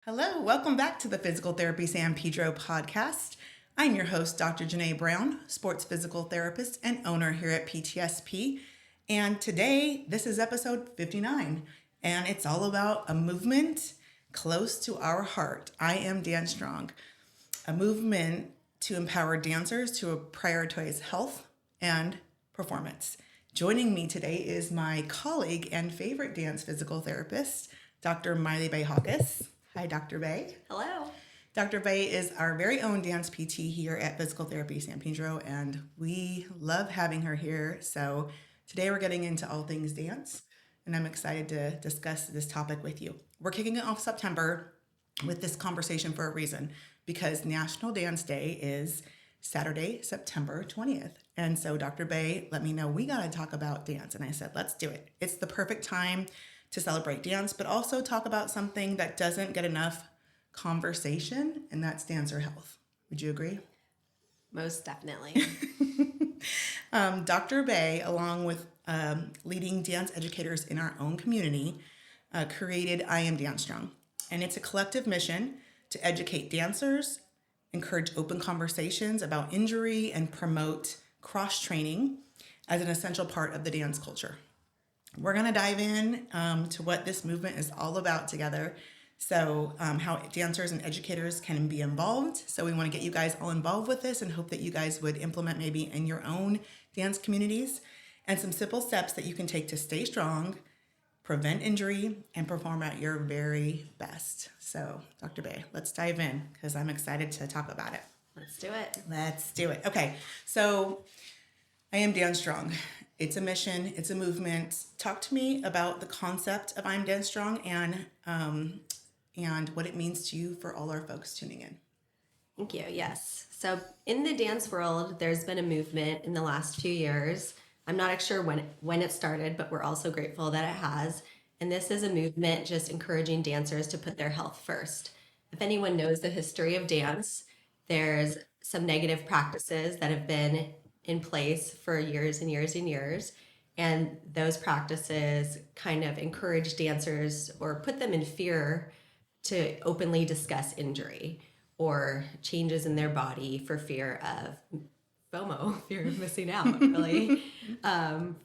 Hello, welcome back to the Physical Therapy San Pedro podcast. I'm your host, Dr. Janae Brown, sports physical therapist and owner here at PTSP. And today, this is episode 59, and it's all about a movement close to our heart. I am Dance Strong, a movement to empower dancers to prioritize health and performance. Joining me today is my colleague and favorite dance physical therapist, Dr. Maile Bay-Jacques. Hi, Dr. Bay. Hello. Dr. Bay is our very own dance PT here at Physical Therapy San Pedro, and we love having her here. So today we're getting into all things dance, and I'm excited to discuss this topic with you. We're kicking it off September with this conversation for a reason, because National Dance Day is Saturday, September 20th. And so Dr. Bay let me know we got to talk about dance, and I said, let's do it. It's the perfect time to celebrate dance, but also talk about something that doesn't get enough conversation, and that's dancer health. Would you agree? Most definitely. Dr. Bay, along with leading dance educators in our own community, created I Am Dance Strong. And it's a collective mission to educate dancers, encourage open conversations about injury, and promote cross-training as an essential part of the dance culture. We're going to dive in to what this movement is all about together. So how dancers and educators can be involved. So we want to get you guys all involved with this and hope that you guys would implement maybe in your own dance communities, and some simple steps that you can take to stay strong, prevent injury, and perform at your very best. So Dr. Bay, let's dive in because I'm excited to talk about it. Let's do it. Let's do it. Okay, so I Am Dance Strong. It's a mission, it's a movement. Talk to me about the concept of I'm Dance Strong and what it means to you for all our folks tuning in. Thank you. Yes. So in the dance world, there's been a movement in the last few years. I'm not sure when it started, but we're also grateful that it has. And this is a movement just encouraging dancers to put their health first. If anyone knows the history of dance, there's some negative practices that have been in place for years and years and years. And those practices kind of encourage dancers or put them in fear to openly discuss injury or changes in their body for fear of FOMO, fear of missing out, really.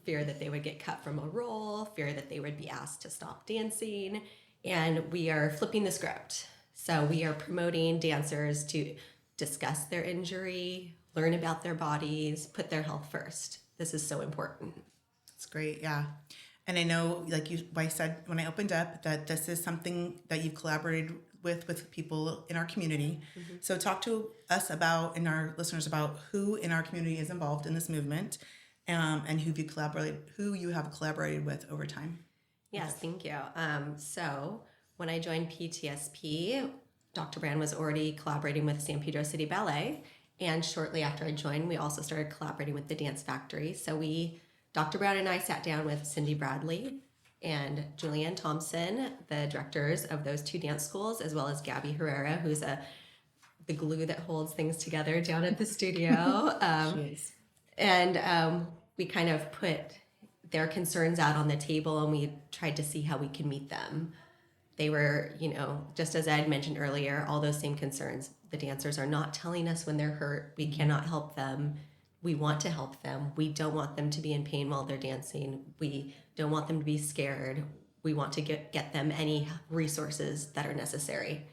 Fear that they would get cut from a role, fear that they would be asked to stop dancing. And we are flipping the script. So we are promoting dancers to discuss their injury, learn about their bodies, put their health first. This is so important. It's great, yeah. And I know, I said when I opened up, that this is something that you've collaborated with people in our community. Mm-hmm. So talk to us about, and our listeners about, who in our community is involved in this movement, and who you have collaborated with over time. Yes, thank you. So when I joined PTSP, Dr. Brand was already collaborating with San Pedro City Ballet. And shortly after I joined, we also started collaborating with the Dance Factory. So Dr. Brown and I sat down with Cindy Bradley and Julianne Thompson, the directors of those two dance schools, as well as Gabby Herrera, who's the glue that holds things together down at the studio. And we kind of put their concerns out on the table, and we tried to see how we can meet them. They were, just as I had mentioned earlier, all those same concerns. The dancers are not telling us when they're hurt. We cannot help them. We want to help them. We don't want them to be in pain while they're dancing. We don't want them to be scared. We want to get them any resources that are necessary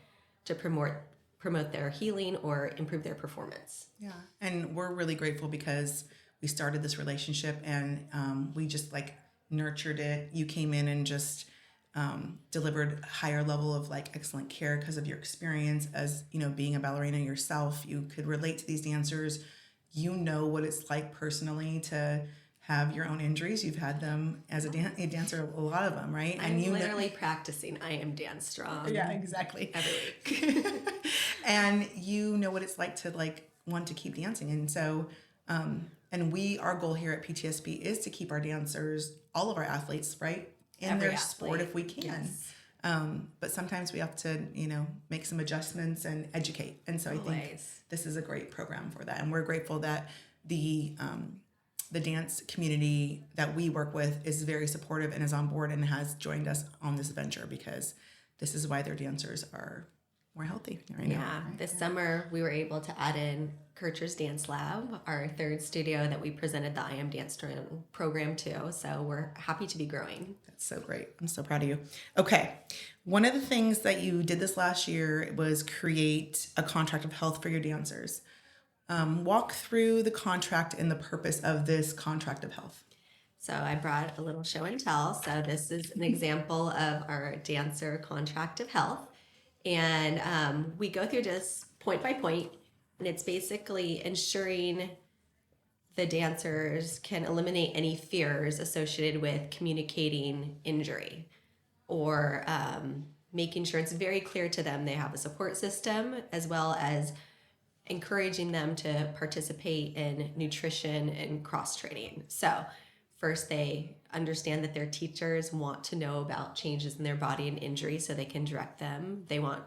to promote their healing or improve their performance. Yeah, and we're really grateful because we started this relationship, and we just nurtured it. You came in and just delivered a higher level of excellent care because of your experience as being a ballerina yourself. You could relate to these dancers. You know what it's like personally to have your own injuries. You've had them as a dancer, a lot of them, right? I'm literally practicing I Am Dance Strong. Yeah, exactly. Every week. And you know what it's like to want to keep dancing. And so, and our goal here at PTSP is to keep our dancers, all of our athletes, right, in their sport if we can. Yes. But sometimes we have to, make some adjustments and educate. And so I think this is a great program for that. And we're grateful that the dance community that we work with is very supportive and is on board and has joined us on this venture, because this is why their dancers are more healthy right now. Yeah, Right? this summer we were able to add in Kircher's Dance Lab, our third studio that we presented the I Am Dance program to. So we're happy to be growing. That's so great. I'm so proud of you. Okay. One of the things that you did this last year was create a contract of health for your dancers. Walk through the contract and the purpose of this contract of health. So I brought a little show and tell. So this is an example of our dancer contract of health. And we go through this point by point, and it's basically ensuring the dancers can eliminate any fears associated with communicating injury, or making sure it's very clear to them they have a support system, as well as encouraging them to participate in nutrition and cross training. So first, they understand that their teachers want to know about changes in their body and injury so they can direct them. They want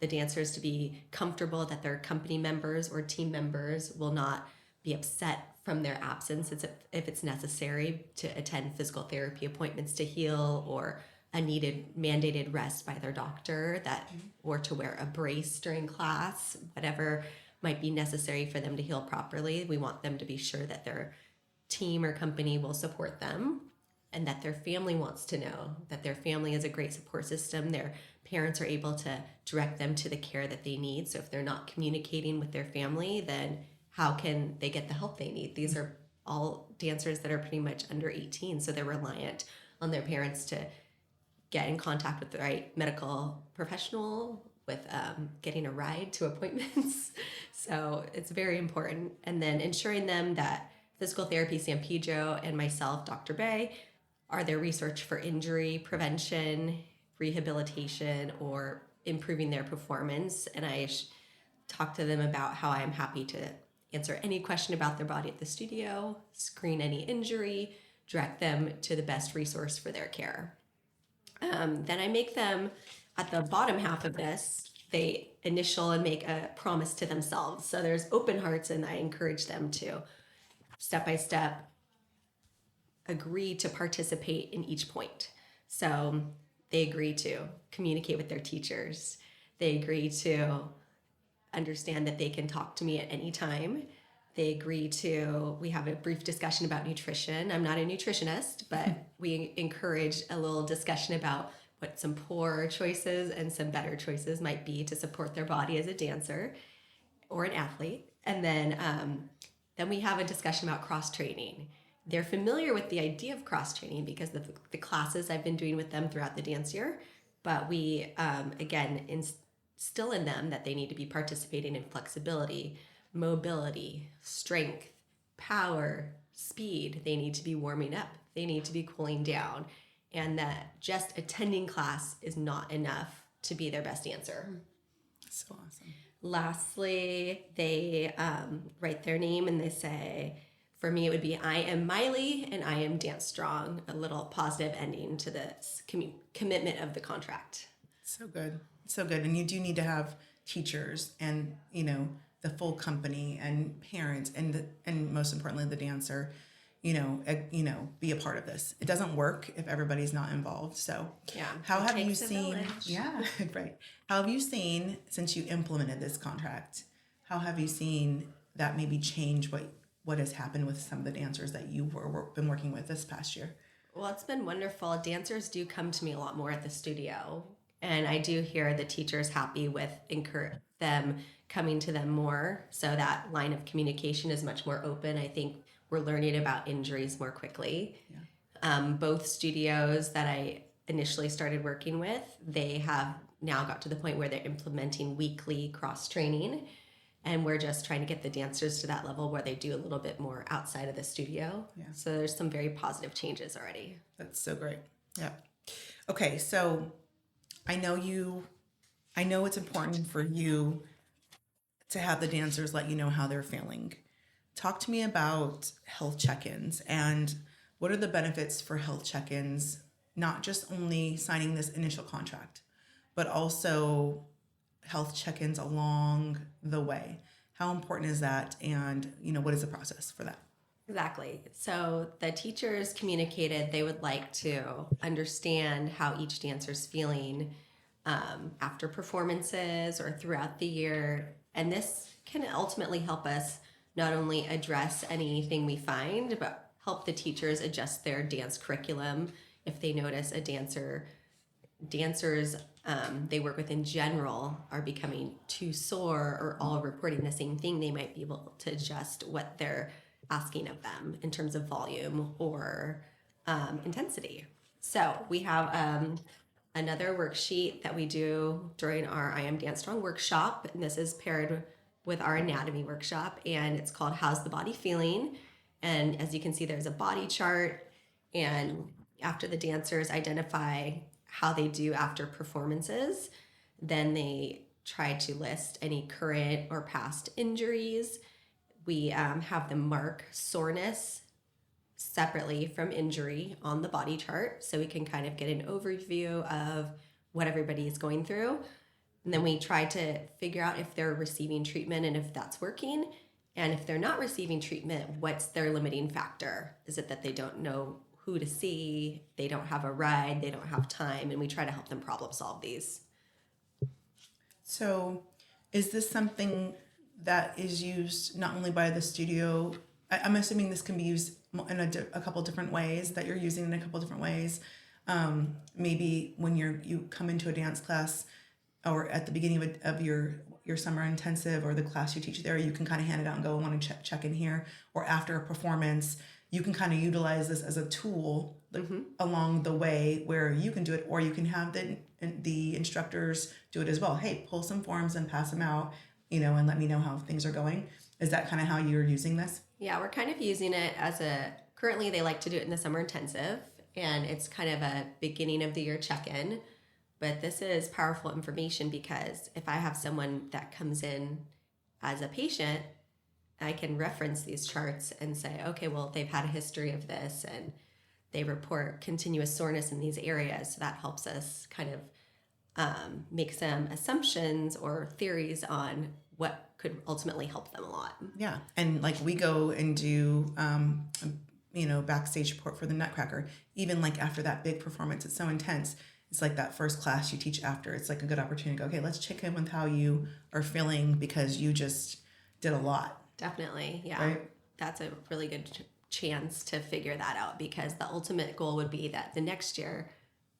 the dancers to be comfortable that their company members or team members will not be upset from their absence if it's necessary to attend physical therapy appointments to heal, or a needed mandated rest by their doctor, or to wear a brace during class, whatever might be necessary for them to heal properly. We want them to be sure that their team or company will support them, and that their family wants to know that their family is a great support system. Their parents are able to direct them to the care that they need. So if they're not communicating with their family, then how can they get the help they need? These are all dancers that are pretty much under 18, so they're reliant on their parents to get in contact with the right medical professional, with getting a ride to appointments. So it's very important. And then ensuring them that Physical Therapy San Pedro and myself, Dr. Bay, are their research for injury prevention, rehabilitation, or improving their performance. And I talk to them about how I'm happy to answer any question about their body at the studio, screen any injury, direct them to the best resource for their care. Then I make them, at the bottom half of this, they initial and make a promise to themselves. So there's open hearts, and I encourage them to step by step agree to participate in each point. So they agree to communicate with their teachers. They agree to understand that they can talk to me at any time. They agree to, we have a brief discussion about nutrition. I'm not a nutritionist, but we encourage a little discussion about what some poor choices and some better choices might be to support their body as a dancer or an athlete. And then we have a discussion about cross training. They're familiar with the idea of cross training because of the classes I've been doing with them throughout the dance year. But we, again, instill in them that they need to be participating in flexibility, mobility, strength, power, speed. They need to be warming up. They need to be cooling down. And that just attending class is not enough to be their best dancer. So awesome. Lastly, they write their name and they say, for me, it would be, I am Maile and I am Dance Strong, a little positive ending to this commitment of the contract. So good. So good. And you do need to have teachers and, the full company and parents and most importantly, the dancer, be a part of this. It doesn't work if everybody's not involved. So yeah, how have you seen, right. How have you seen, since you implemented this contract, how have you seen that maybe change what has happened with some of the dancers that you been working with this past year? Well, it's been wonderful. Dancers do come to me a lot more at the studio, and I do hear the teachers happy with them coming to them more. So that line of communication is much more open. I think we're learning about injuries more quickly. Yeah. Both studios that I initially started working with, they have now got to the point where they're implementing weekly cross training. And we're just trying to get the dancers to that level where they do a little bit more outside of the studio. Yeah. So there's some very positive changes already. That's so great. Yeah. Okay. So I know it's important for you to have the dancers let you know how they're feeling. Talk to me about health check-ins and what are the benefits for health check-ins, not just only signing this initial contract, but also health check-ins along the way. How important is that? And, what is the process for that? Exactly. So the teachers communicated they would like to understand how each dancer's feeling after performances or throughout the year. And this can ultimately help us not only address anything we find, but help the teachers adjust their dance curriculum. If they notice dancers they work with in general are becoming too sore or all reporting the same thing, they might be able to adjust what they're asking of them in terms of volume or intensity. So we have another worksheet that we do during our I Am Dance Strong workshop, and this is paired with our anatomy workshop, and it's called How's the Body Feeling? And as you can see, there's a body chart, and after the dancers identify how they do after performances, then they try to list any current or past injuries. We have them mark soreness separately from injury on the body chart so we can kind of get an overview of what everybody is going through. And then we try to figure out if they're receiving treatment and if that's working. And if they're not receiving treatment, what's their limiting factor? Is it that they don't know who to see, they don't have a ride, they don't have time, and we try to help them problem solve these. So is this something that is used not only by the studio? I'm assuming this can be used in a couple different ways, that you're using in a couple different ways. Maybe when you come into a dance class or at the beginning of your summer intensive or the class you teach there, you can kind of hand it out and go, I want to check in here. Or after a performance, you can kind of utilize this as a tool along the way where you can do it, or you can have the instructors do it as well. Hey, pull some forms and pass them out, and let me know how things are going. Is that kind of how you're using this? Yeah, we're kind of using it currently they like to do it in the summer intensive, and it's kind of a beginning of the year check-in. But this is powerful information because if I have someone that comes in as a patient, I can reference these charts and say, okay, well, they've had a history of this and they report continuous soreness in these areas. So that helps us kind of make some assumptions or theories on what could ultimately help them a lot. Yeah. And like we go and do, backstage support for the Nutcracker. Even like after that big performance, it's so intense. It's like that first class you teach after. It's like a good opportunity to go, okay, let's check in with how you are feeling because you just did a lot. Definitely. Yeah. Right? That's a really good chance to figure that out because the ultimate goal would be that the next year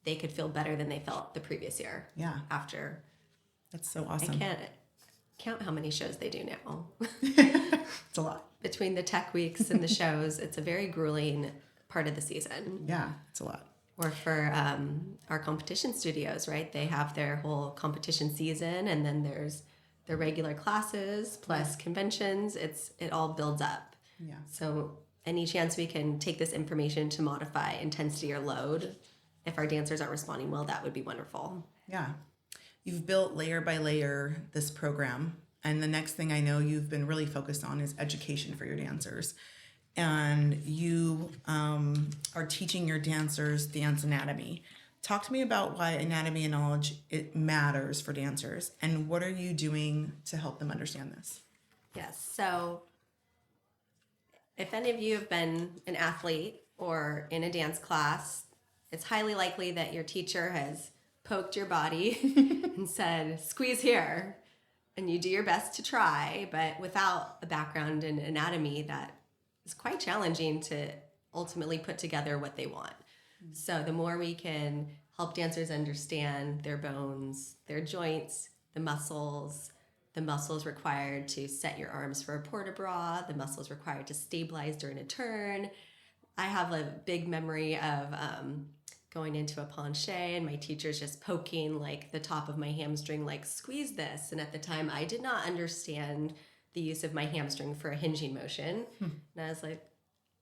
they could feel better than they felt the previous year. Yeah. After. That's so awesome. I can't count how many shows they do now. It's a lot. Between the tech weeks and the shows, it's a very grueling part of the season. Yeah, it's a lot. Or for our competition studios, right? They have their whole competition season, and then there's their regular classes plus conventions. It all builds up. Yeah. So any chance we can take this information to modify intensity or load, if our dancers aren't responding well, that would be wonderful. Yeah. You've built layer by layer this program. And the next thing I know you've been really focused on is education for your dancers. And you are teaching your dancers dance anatomy. Talk to me about why anatomy and knowledge, it matters for dancers. And what are you doing to help them understand this? Yes. So if any of you have been an athlete or in a dance class, it's highly likely that your teacher has poked your body and said, squeeze here. And you do your best to try, but without a background in anatomy, that is quite challenging to ultimately put together what they want. So the more we can help dancers understand their bones, their joints, the muscles required to set your arms for a port de bras, the muscles required to stabilize during a turn. I have a big memory of going into a penché and my teacher's just poking like the top of my hamstring, like squeeze this. And at the time I did not understand the use of my hamstring for a hinging motion. And I was like,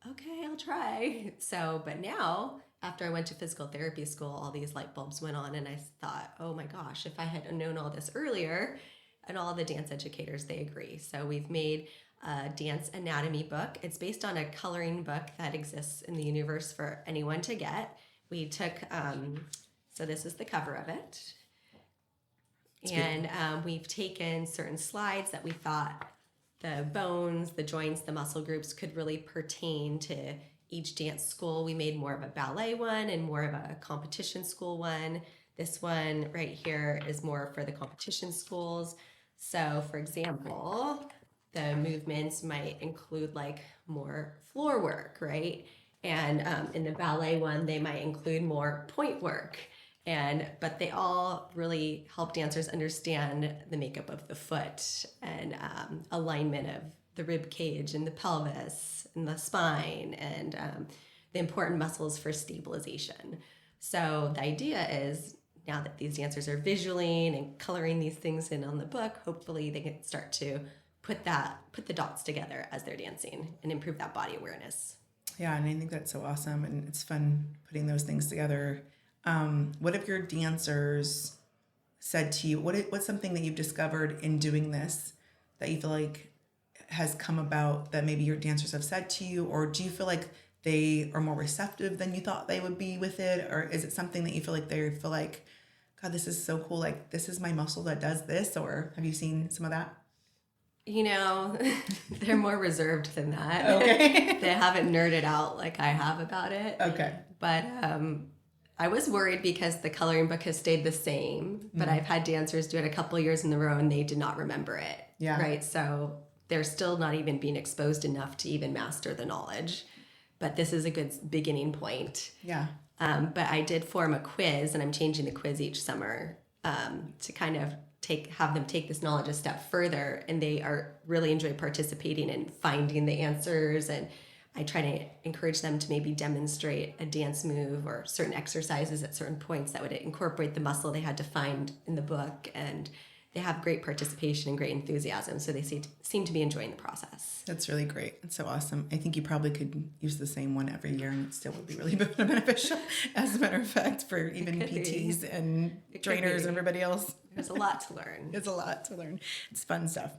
okay, I'll try. So, but now after I went to physical therapy school, all these light bulbs went on and I thought, oh my gosh, if I had known all this earlier, and all the dance educators, they agree. So we've made a dance anatomy book. It's based on a coloring book that exists in the universe for anyone to get. We took, so this is the cover of it. And we've taken certain slides that we thought the bones, the joints, the muscle groups could really pertain to each dance school. We made more of a ballet one and more of a competition school one. This one right here is more for the competition schools. So for example, the movements might include like more floor work, right? And in the ballet one, they might include more point work. But they all really help dancers understand the makeup of the foot and alignment of the rib cage and the pelvis and the spine and the important muscles for stabilization. So the idea is now that these dancers are visualing and coloring these things in on the book, hopefully they can start to put the dots together as they're dancing and improve that body awareness. Yeah, and I think that's so awesome, and it's fun putting those things together. What have your dancers said to you? What's something that you've discovered in doing this that you feel like has come about that maybe your dancers have said to you, or do you feel like they are more receptive than you thought they would be with it, or is it something that you feel like they feel like, God, this is so cool, like this is my muscle that does this, or have you seen some of that? You know, they're more reserved than that. Okay. They haven't nerded out like I have about it. Okay. But I was worried because the coloring book has stayed the same, but I've had dancers do it a couple years in a row and they did not remember it. Yeah. Right. So they're still not even being exposed enough to even master the knowledge. But this is a good beginning point. Yeah. But I did form a quiz, and I'm changing the quiz each summer to kind of have them take this knowledge a step further, and they are really enjoy participating and finding the answers. And I try to encourage them to maybe demonstrate a dance move or certain exercises at certain points that would incorporate the muscle they had to find in the book. And they have great participation and great enthusiasm, so they seem to be enjoying the process. That's really great. It's so awesome. I think you probably could use the same one every year and it still would be really beneficial, as a matter of fact, for even PTs and trainers and everybody else. There's a lot to learn. It's a lot to learn. It's fun stuff.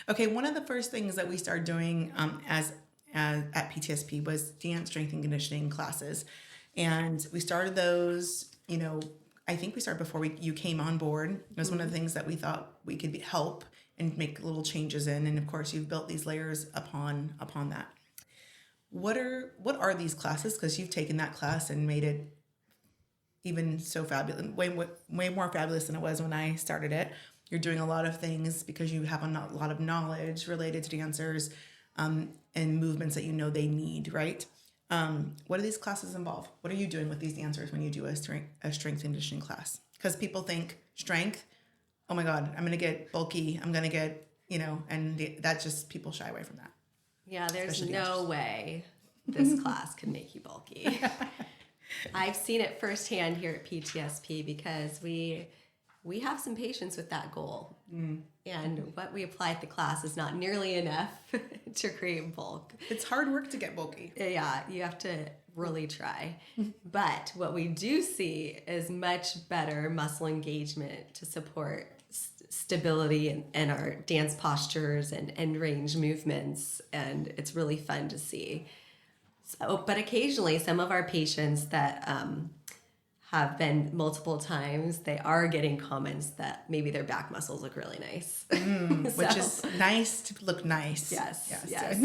Okay, one of the first things that we started doing as at PTSP was dance strength and conditioning classes. And we started those, I think we started before you came on board. It was one of the things that we thought we could help and make little changes in. And of course, you've built these layers upon that. What are these classes? Because you've taken that class and made it even so fabulous, way more fabulous than it was when I started it. You're doing a lot of things because you have a lot of knowledge related to dancers and movements that they need, right? What do these classes involve? What are you doing with these dancers when you do a strength conditioning class? Because people think strength, oh my God, I'm going to get bulky. I'm going to get, and that just, people shy away from that. Yeah, there's no way this class can make you bulky. I've seen it firsthand here at PTSP because we have some patients with that goal. And what we apply at the class is not nearly enough to create bulk. It's hard work to get bulky. Yeah, you have to really try. But what we do see is much better muscle engagement to support stability and our dance postures and end range movements. And it's really fun to see. But occasionally some of our patients that have been multiple times, they are getting comments that maybe their back muscles look really nice. Which is nice to look nice. Yes.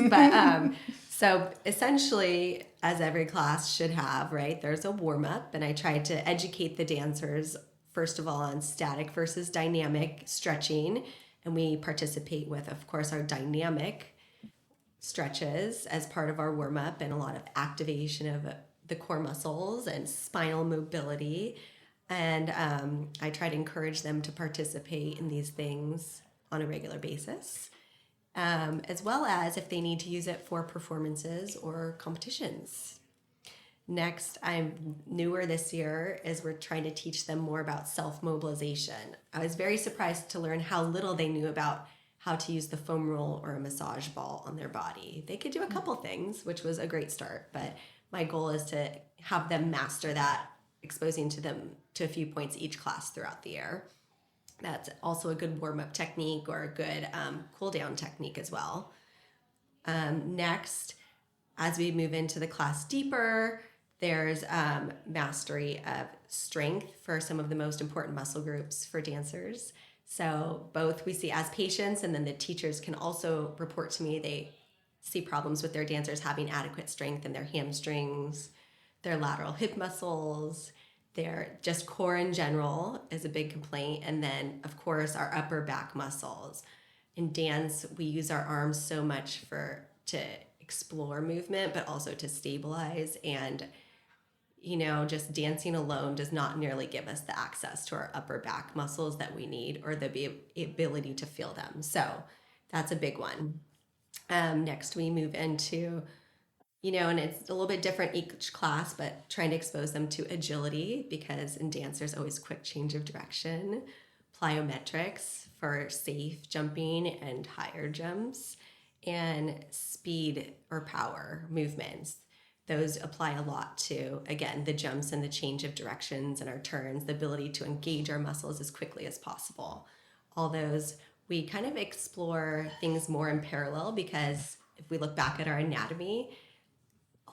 But so essentially, as every class should have, right, there's a warm-up, and I tried to educate the dancers, first of all, on static versus dynamic stretching. And we participate with, of course, our dynamic stretches as part of our warm-up and a lot of activation of the core muscles and spinal mobility. And I try to encourage them to participate in these things on a regular basis, as well as if they need to use it for performances or competitions. Next, I'm newer this year, is we're trying to teach them more about self-mobilization. I was very surprised to learn how little they knew about how to use the foam roll or a massage ball on their body. They could do a couple things, which was a great start, but my goal is to have them master that, exposing to them to a few points each class throughout the year. That's also a good warm-up technique or a good cool-down technique as well. Next, as we move into the class deeper, there's mastery of strength for some of the most important muscle groups for dancers. So both we see as patients, and then the teachers can also report to me they see problems with their dancers having adequate strength in their hamstrings, their lateral hip muscles, Their just core in general is a big complaint. And then, of course, our upper back muscles. In dance, we use our arms so much to explore movement, but also to stabilize. And, just dancing alone does not nearly give us the access to our upper back muscles that we need or the ability to feel them. So that's a big one. Next, we move into and it's a little bit different each class, but trying to expose them to agility, because in dance there's always quick change of direction, plyometrics for safe jumping and higher jumps, and speed or power movements. Those apply a lot to, again, the jumps and the change of directions and our turns, the ability to engage our muscles as quickly as possible. All those, we kind of explore things more in parallel, because if we look back at our anatomy,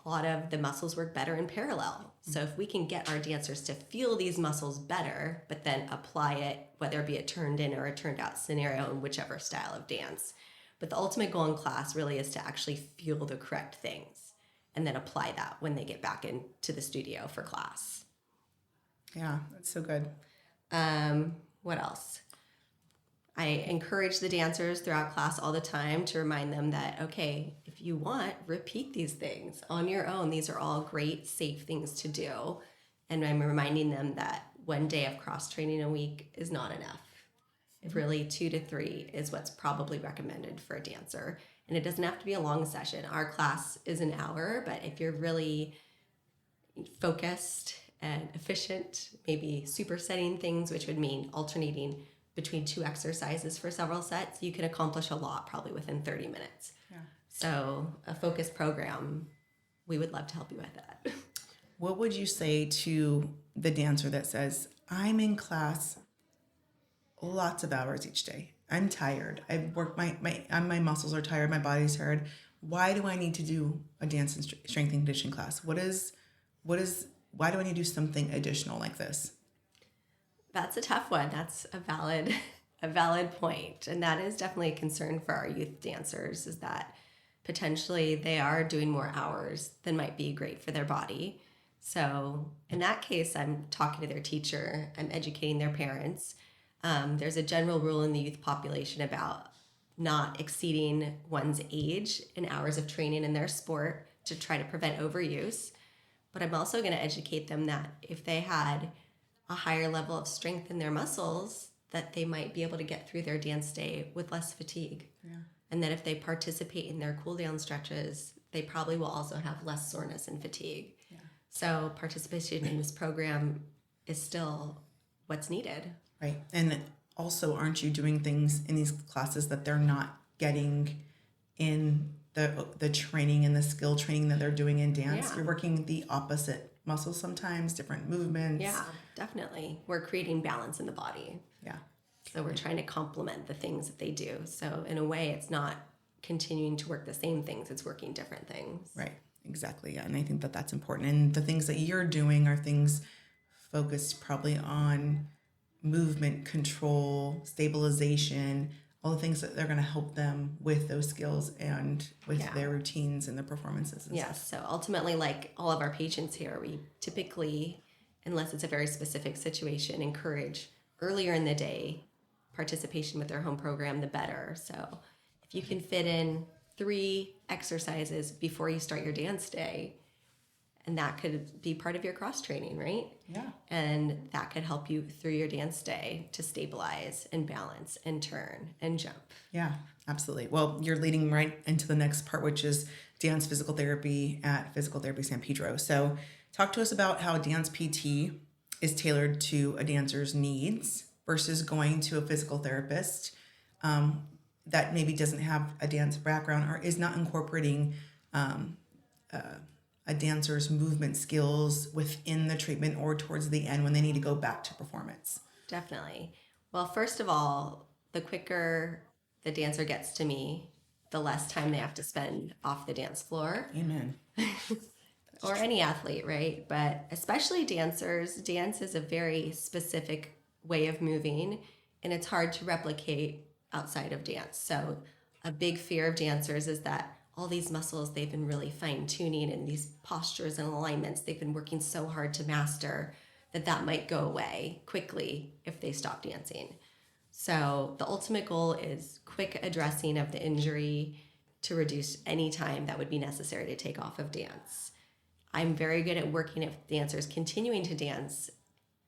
a lot of the muscles work better in parallel. So if we can get our dancers to feel these muscles better, but then apply it, whether it be a turned in or a turned out scenario in whichever style of dance. But the ultimate goal in class really is to actually feel the correct things and then apply that when they get back into the studio for class. Yeah, that's so good. What else? I encourage the dancers throughout class all the time to remind them that, okay, if you want, repeat these things on your own. These are all great, safe things to do. And I'm reminding them that one day of cross training a week is not enough. Really, 2 to 3 is what's probably recommended for a dancer. And it doesn't have to be a long session. Our class is an hour, but if you're really focused and efficient, maybe supersetting things, which would mean alternating between 2 exercises for several sets, you can accomplish a lot probably within 30 minutes. Yeah. So a focused program, we would love to help you with that. What would you say to the dancer that says, I'm in class lots of hours each day. I'm tired. I've worked my muscles are tired. My body's tired. Why do I need to do a dance and strength and conditioning class? Why do I need to do something additional like this? That's a tough one. That's a valid point. And that is definitely a concern for our youth dancers, is that potentially they are doing more hours than might be great for their body. So in that case, I'm talking to their teacher, I'm educating their parents. There's a general rule in the youth population about not exceeding one's age in hours of training in their sport to try to prevent overuse. But I'm also going to educate them that if they had a higher level of strength in their muscles, that they might be able to get through their dance day with less fatigue. Yeah. And that if they participate in their cool down stretches, they probably will also have less soreness and fatigue. Yeah. So participation in this program is still what's needed. Right. And also, aren't you doing things in these classes that they're not getting in the training and the skill training that they're doing in dance? Yeah. You're working the opposite muscles sometimes, different movements. Yeah, definitely. We're creating balance in the body. Yeah. So we're trying to complement the things that they do. So in a way, it's not continuing to work the same things, it's working different things. Right. Exactly. Yeah. And I think that that's important. And the things that you're doing are things focused probably on movement control, stabilization, all the things that they're going to help them with those skills and with their routines and their performances and stuff. So ultimately, like all of our patients here, we typically, unless it's a very specific situation, encourage earlier in the day participation with their home program, the better. So if you can fit in 3 exercises before you start your dance day, and that could be part of your cross training, right? Yeah. And that could help you through your dance day to stabilize and balance and turn and jump. Yeah, absolutely. Well, you're leading right into the next part, which is dance physical therapy at Physical Therapy San Pedro. So talk to us about how dance PT is tailored to a dancer's needs versus going to a physical therapist that maybe doesn't have a dance background or is not incorporating a dancer's movement skills within the treatment or towards the end when they need to go back to performance. Definitely. Well, first of all, the quicker the dancer gets to me, the less time they have to spend off the dance floor. Amen. Or any athlete, right? But especially dancers, dance is a very specific way of moving, and it's hard to replicate outside of dance. So a big fear of dancers is that all these muscles they've been really fine-tuning, and these postures and alignments they've been working so hard to master that might go away quickly if they stop dancing. So the ultimate goal is quick addressing of the injury to reduce any time that would be necessary to take off of dance. I'm very good at working with dancers continuing to dance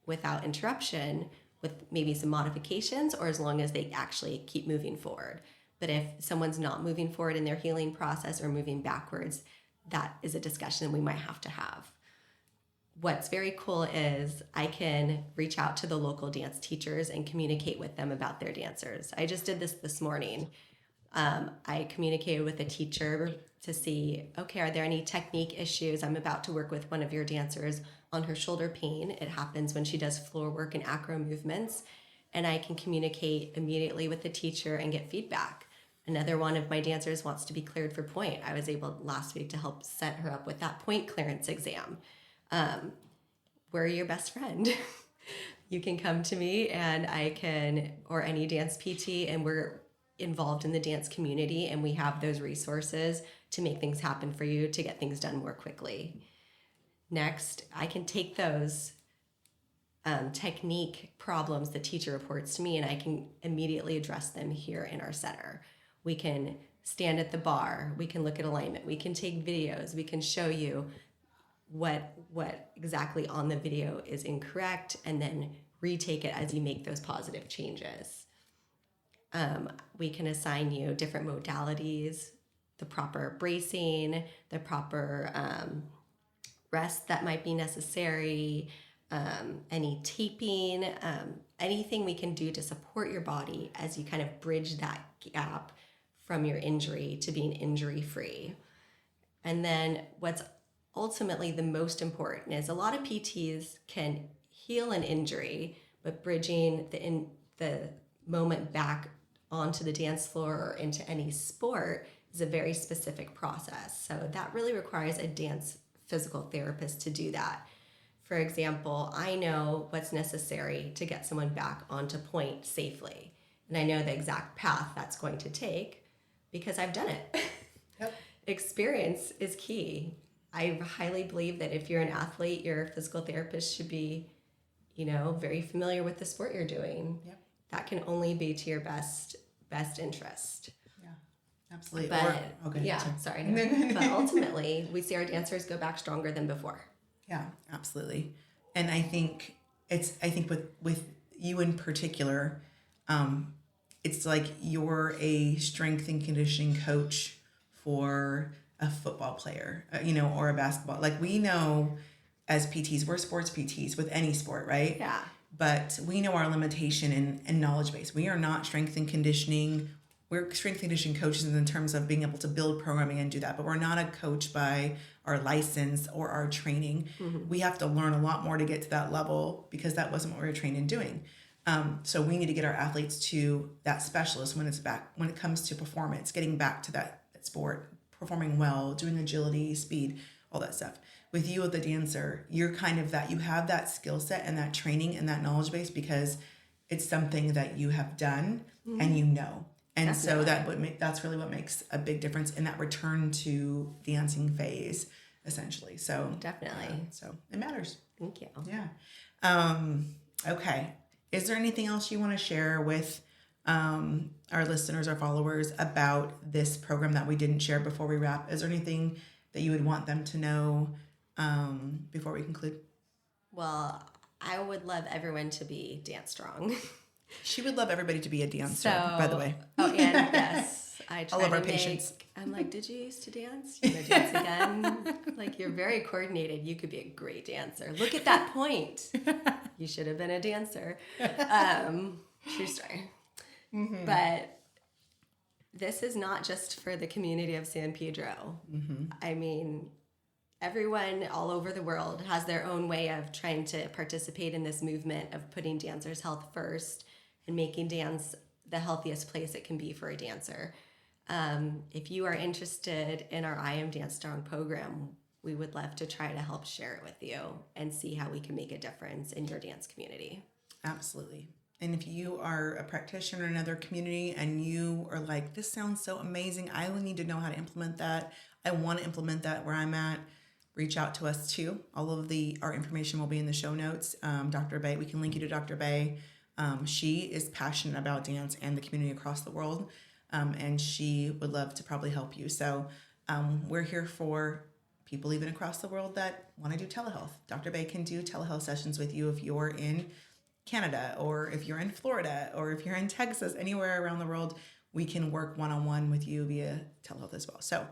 without interruption, with maybe some modifications, or as long as they actually keep moving forward. But if someone's not moving forward in their healing process or moving backwards, that is a discussion we might have to have. What's very cool is I can reach out to the local dance teachers and communicate with them about their dancers. I just did this morning. I communicated with a teacher to see, okay, are there any technique issues? I'm about to work with one of your dancers on her shoulder pain. It happens when she does floor work and acro movements. And I can communicate immediately with the teacher and get feedback. Another one of my dancers wants to be cleared for point. I was able last week to help set her up with that point clearance exam. We're your best friend. You can come to me and I can, or any dance PT, and we're involved in the dance community and we have those resources to make things happen for you, to get things done more quickly. Next, I can take those technique problems the teacher reports to me and I can immediately address them here in our center. We can stand at the bar, we can look at alignment, we can take videos, we can show you what exactly on the video is incorrect and then retake it as you make those positive changes. We can assign you different modalities, the proper bracing, the proper rest that might be necessary, any taping, anything we can do to support your body as you kind of bridge that gap from your injury to being injury-free. And then what's ultimately the most important is a lot of PTs can heal an injury, but bridging the moment back onto the dance floor or into any sport is a very specific process. So that really requires a dance physical therapist to do that. For example, I know what's necessary to get someone back onto point safely. And I know the exact path that's going to take because I've done it. Yep. Experience is key. I highly believe that if you're an athlete, your physical therapist should be, very familiar with the sport you're doing. Yep. That can only be to your best interest. Yeah, absolutely. But but ultimately, we see our dancers go back stronger than before. Yeah, absolutely. And I think with you in particular, it's like you're a strength and conditioning coach for a football player, or a basketball. Like we know as PTs, we're sports PTs with any sport, right? Yeah. But we know our limitation and knowledge base. We are not strength and conditioning. We're strength and conditioning coaches in terms of being able to build programming and do that. But we're not a coach by our license or our training. Mm-hmm. We have to learn a lot more to get to that level because that wasn't what we were trained in doing. So we need to get our athletes to that specialist when it comes to performance, getting back to that sport, performing well, doing agility, speed, all that stuff. With you, the dancer, you're kind of that, you have that skill set and that training and that knowledge base because it's something that you have done mm-hmm. and And Definitely. So that's really what makes a big difference in that return to dancing phase, essentially. So definitely. So it matters. Thank you. Yeah. Okay. Is there anything else you want to share with our listeners, our followers about this program that we didn't share before we wrap? Is there anything that you would want them to know before we conclude? Well, I would love everyone to be dance strong. She would love everybody to be a dancer, by the way. Oh, and yes. I love our patience. I'm like, did you used to dance? You want to dance again? Like, you're very coordinated. You could be a great dancer. Look at that point. You should have been a dancer. True story. Mm-hmm. But this is not just for the community of San Pedro. Mm-hmm. I mean, everyone all over the world has their own way of trying to participate in this movement of putting dancers' health first and making dance the healthiest place it can be for a dancer. If you are interested in our I Am Dance Strong program, we would love to try to help share it with you and see how we can make a difference in your dance community. Absolutely. And if you are a practitioner in another community and you are like, this sounds so amazing, I need to know how to implement that, I want to implement that where I'm at, reach out to us too. All of our information will be in the show notes. Dr. Bay, we can link you to Dr. Bay. She is passionate about dance and the community across the world, and she would love to probably help you. So we're here for people even across the world that want to do telehealth. Dr. Bay can do telehealth sessions with you if you're in Canada, or if you're in Florida, or if you're in Texas, anywhere around the world. We can work one-on-one with you via telehealth as well. So,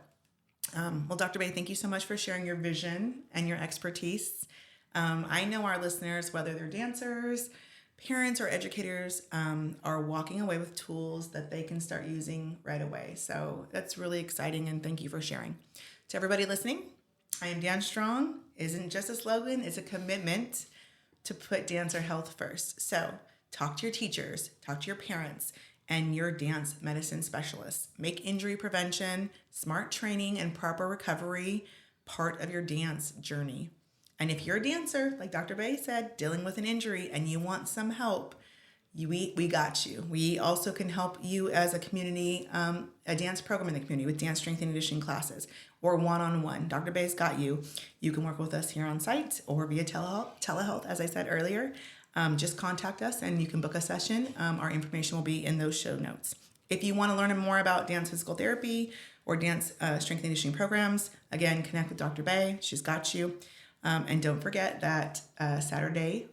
well, Dr. Bay, thank you so much for sharing your vision and your expertise. I know our listeners, whether they're dancers, parents, or educators, are walking away with tools that they can start using right away. So that's really exciting, and thank you for sharing. To everybody listening, I am Dance Strong isn't just a slogan, it's a commitment to put dancer health first. So talk to your teachers, talk to your parents, and your dance medicine specialists. Make injury prevention, smart training, and proper recovery part of your dance journey. And if you're a dancer, like Dr. Bay said, dealing with an injury and you want some help, we got you. We also can help you as a community, a dance program in the community with dance strength and conditioning classes, or one-on-one. Dr. Bay's got you. You can work with us here on site or via telehealth, as I said earlier. Just contact us and you can book a session. Our information will be in those show notes. If you want to learn more about dance physical therapy or dance strength and conditioning programs, again, connect with Dr. Bay. She's got you. And don't forget that Saturday,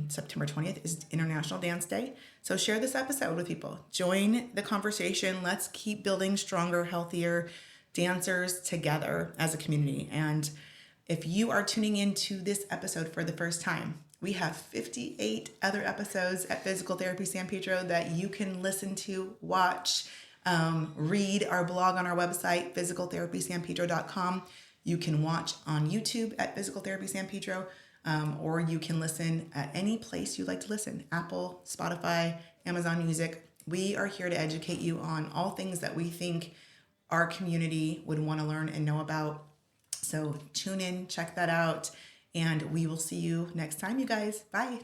September 20th is International Dance Day. So share this episode with people. Join the conversation. Let's keep building stronger, healthier dancers together as a community. And if you are tuning into this episode for the first time, we have 58 other episodes at Physical Therapy San Pedro that you can listen to, watch, read our blog on our website, physicaltherapysanpedro.com. You can watch on YouTube at Physical Therapy San Pedro, or you can listen at any place you like to listen, Apple, Spotify, Amazon Music. We are here to educate you on all things that we think our community would want to learn and know about. So tune in, check that out, and we will see you next time, you guys. Bye.